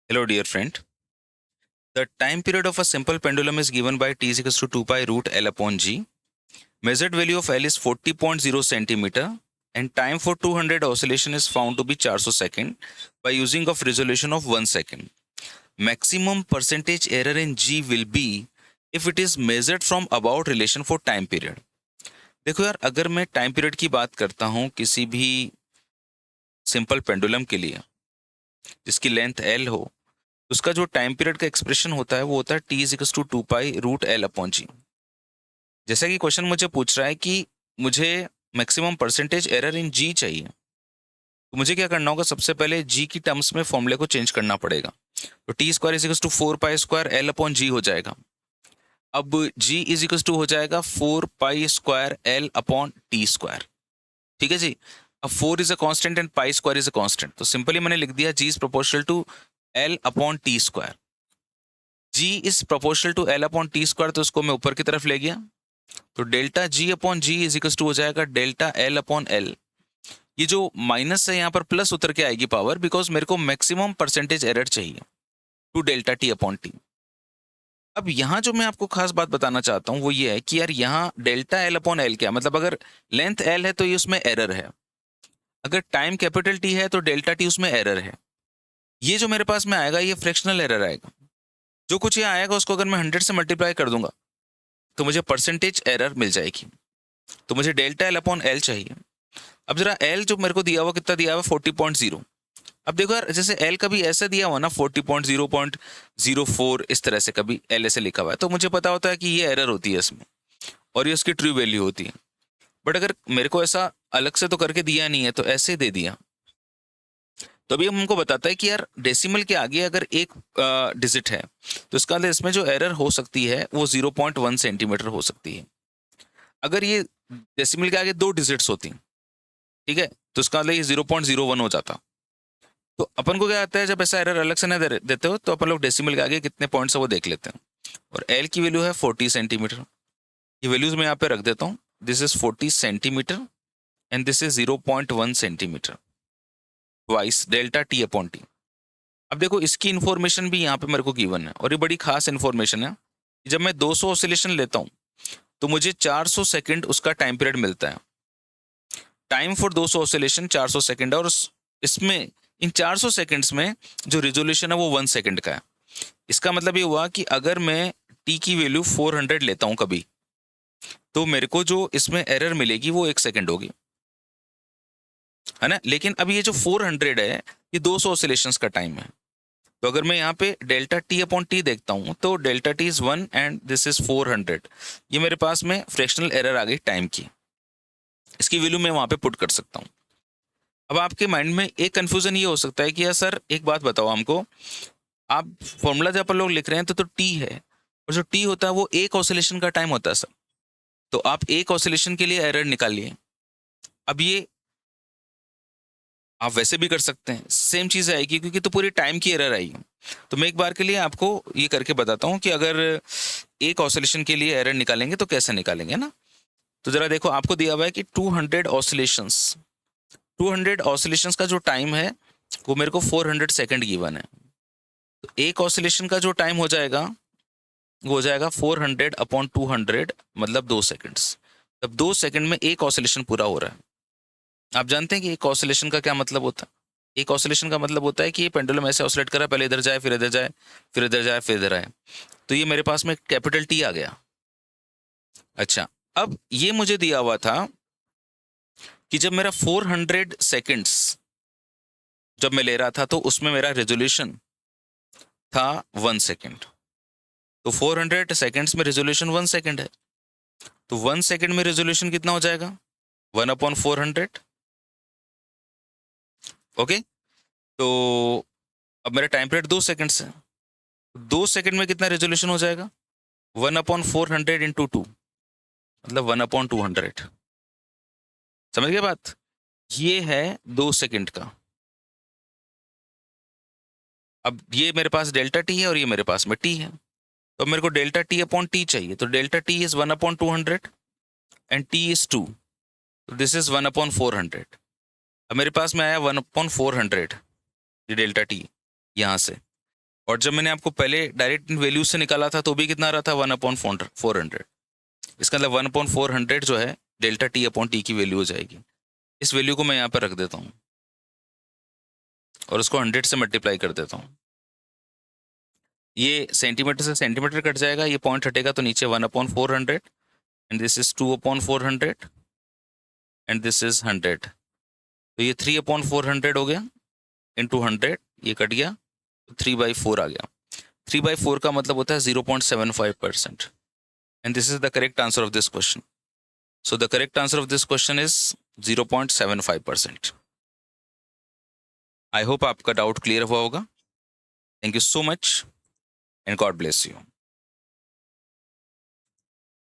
Hello, dear friend. The time period of a simple pendulum is given by t is equals to 2 pi root L upon g. Measured value of L is 40.0 centimeter and time for 200 oscillation is found to be 400 second by using of resolution of 1 second. Maximum percentage error in g will be if it is measured from about relation for time period. देखो यार, अगर मैं time period की बात करता हूँ किसी भी सिंपल पेंडुलम के लिए जिसकी लेंथ एल हो, उसका जो टाइम पीरियड का एक्सप्रेशन होता है वो होता है T is equal to 2 pi root L upon G. जैसा कि क्वेश्चन मुझे पूछ रहा है कि मुझे maximum percentage error in G चाहिए, तो मुझे क्या करना होगा? सबसे पहले जी की टर्म्स में फॉर्मूले को चेंज करना पड़ेगा। तो T square is equal to 4 pi square L upon G हो जाएगा। अब जी इज इक्वल टू हो जाएगा 4 pi square L upon T square. ठीक है जी। अब 4 is a constant and pi square is a constant, तो सिंपली मैंने लिख दिया G is proportional to L upon T square. G is proportional to L upon T square, तो उसको मैं ऊपर की तरफ ले गया, तो delta G upon G is equal to हो जाएगा डेल्टा एल अपॉन एल। ये जो माइनस है यहाँ पर प्लस उतर के आएगी पावर, बिकॉज मेरे को मैक्सिमम परसेंटेज एरर चाहिए two delta T upon T. अब यहाँ जो मैं आपको खास बात बताना चाहता हूँ वो ये है कि यार यहाँ डेल्टा एल अपॉन एल क्या मतलब, अगर लेंथ एल है तो ये उसमें एरर है, अगर टाइम कैपिटल टी है तो डेल्टा टी उसमें एरर है। ये जो मेरे पास में आएगा ये फ्रैक्शनल एरर आएगा। जो कुछ ये आएगा उसको अगर मैं 100 से मल्टीप्लाई कर दूंगा तो मुझे परसेंटेज एरर मिल जाएगी। तो मुझे डेल्टा एल अपॉन एल चाहिए। अब जरा एल जो मेरे को दिया हुआ कितना दिया हुआ 40.0। अब देखो यार, जैसे एल कभी ऐसा दिया हुआ ना 40.0.04 इस तरह से कभी एल ऐसे लिखा हुआ है, तो मुझे पता होता है कि ये एरर होती है इसमें और ये उसकी ट्रू वैल्यू होती है। बट अगर मेरे को ऐसा अलग से तो करके दिया नहीं है, तो ऐसे दे दिया, तो अभी हमको बताता है कि यार डेसिमल के आगे अगर एक डिजिट है तो इसका मतलब इसमें जो एरर हो सकती है वो 0.1 सेंटीमीटर हो सकती है। अगर ये डेसिमल के आगे दो डिजिट्स होती, ठीक है, तो इसका मतलब ये 0.01 हो जाता। तो अपन को क्या आता है, जब ऐसा एरर अलग से ना देते हो तो अपन लोग डेसिमल के आगे कितने पॉइंट्स है वो देख लेते हैं। और एल की वैल्यू है 40 सेंटीमीटर। ये वैल्यूज मैं यहाँ पे रख देता हूँ। This is 40 centimetre and this is 0.1 centimetre twice delta T upon T. अब देखो इसकी इन्फॉर्मेशन भी यहाँ पे मेरे को गिवन है, और ये बड़ी खास इन्फॉर्मेशन है। जब मैं 200 ऑसिलेशन लेता हूँ तो मुझे 400 सेकंड उसका टाइम पीरियड मिलता है। टाइम फॉर 200 ऑसिलेशन 400 सेकंड है, और इसमें इन 400 सेकंड्स में जो रिजोल्यूशन है वो 1 सेकंड का है। इसका मतलब ये हुआ कि अगर मैं टी की वैल्यू 400 लेता हूँ कभी, तो मेरे को जो इसमें एरर मिलेगी वो 1 सेकंड होगी, है ना। लेकिन अब ये जो 400 है ये 200 ऑसिलेशंस का टाइम है। तो अगर मैं यहाँ पे डेल्टा टी अपॉन टी देखता हूँ तो delta T is 1 and this is 400। ये मेरे पास में फ्रैक्शनल एरर आ गई टाइम की। इसकी वैल्यू मैं वहाँ पे पुट कर सकता हूँ। अब आपके माइंड में एक कंफ्यूजन ये हो सकता है कि यार सर एक बात बताओ हमको, आप फॉर्मूला जब अपन लोग लिख रहे हैं तो टी है, और जो टी होता है वो एक ऑसिलेशन का टाइम होता है सर। तो आप एक ऑसिलेशन के लिए एरर निकालिए। अब ये आप वैसे भी कर सकते हैं, सेम चीज़ आएगी क्योंकि तो पूरी टाइम की एरर आई। तो मैं एक बार के लिए आपको ये करके बताता हूँ कि अगर एक ऑसिलेशन के लिए एरर निकालेंगे तो कैसे निकालेंगे ना। तो जरा देखो, आपको दिया हुआ है कि 200 ऑसिलेशंस, 200 ऑसिलेशंस का जो टाइम है वो मेरे को 400 सेकंड गिवन है। तो एक ऑसिलेशन का जो टाइम हो जाएगा वो हो जाएगा 400 अपॉन 200, मतलब 2 सेकंड्स। तब 2 सेकंड में एक ऑसिलेशन पूरा हो रहा है। आप जानते हैं कि एक ऑसिलेशन का क्या मतलब होता है? एक ऑसिलेशन का मतलब होता है कि ये पेंडुलम ऐसे ऑसिलेट कर रहा है, पहले इधर जाए फिर इधर जाए फिर इधर जाए फिर इधर आए। तो ये मेरे पास में कैपिटल टी आ गया। अच्छा, अब ये मुझे दिया हुआ था कि जब मेरा 400 सेकंड्स जब मैं ले रहा था तो उसमें मेरा रेजोल्यूशन था 1 सेकंड। तो 400 सेकंड्स में रेजोल्यूशन 1 सेकंड है, तो 1 सेकंड में रेजोल्यूशन कितना हो जाएगा? 1/400। ओके। तो अब मेरा टाइम पीरियड 2 सेकंड्स है, 2 सेकंड में कितना रेजोल्यूशन हो जाएगा? 1/400 इंटू 2, मतलब 1/200। समझ गए बात? ये है 2 सेकंड का। अब ये मेरे पास डेल्टा टी है और ये मेरे पास में टी है, तो मेरे को डेल्टा टी अपॉन टी चाहिए। तो delta T is 1/200 and T is 2, तो दिस इज 1/400। अब मेरे पास में आया 1/400 ये डेल्टा टी यहाँ से। और जब मैंने आपको पहले डायरेक्ट वैल्यू से निकाला था तो भी कितना रहा था 1/400। इसका मतलब 1/400 जो है डेल्टा टी अपॉन टी की वैल्यू हो जाएगी। इस वैल्यू को मैं यहाँ पर रख देता हूँ और उसको 100 से मल्टीप्लाई कर देता हूँ। ये सेंटीमीटर से सेंटीमीटर कट जाएगा, ये पॉइंट हटेगा तो नीचे 1/400 and this is 2/400 and this is 100। तो ये 3/400 हो गया इंटू 100, ये कट गया, 3/4 आ गया। 3/4 का मतलब होता है 0.75%। And this is the correct answer of this question. So the correct answer of this question is 0.75%। I hope आपका डाउट क्लियर हुआ होगा। Thank you so much and God bless you.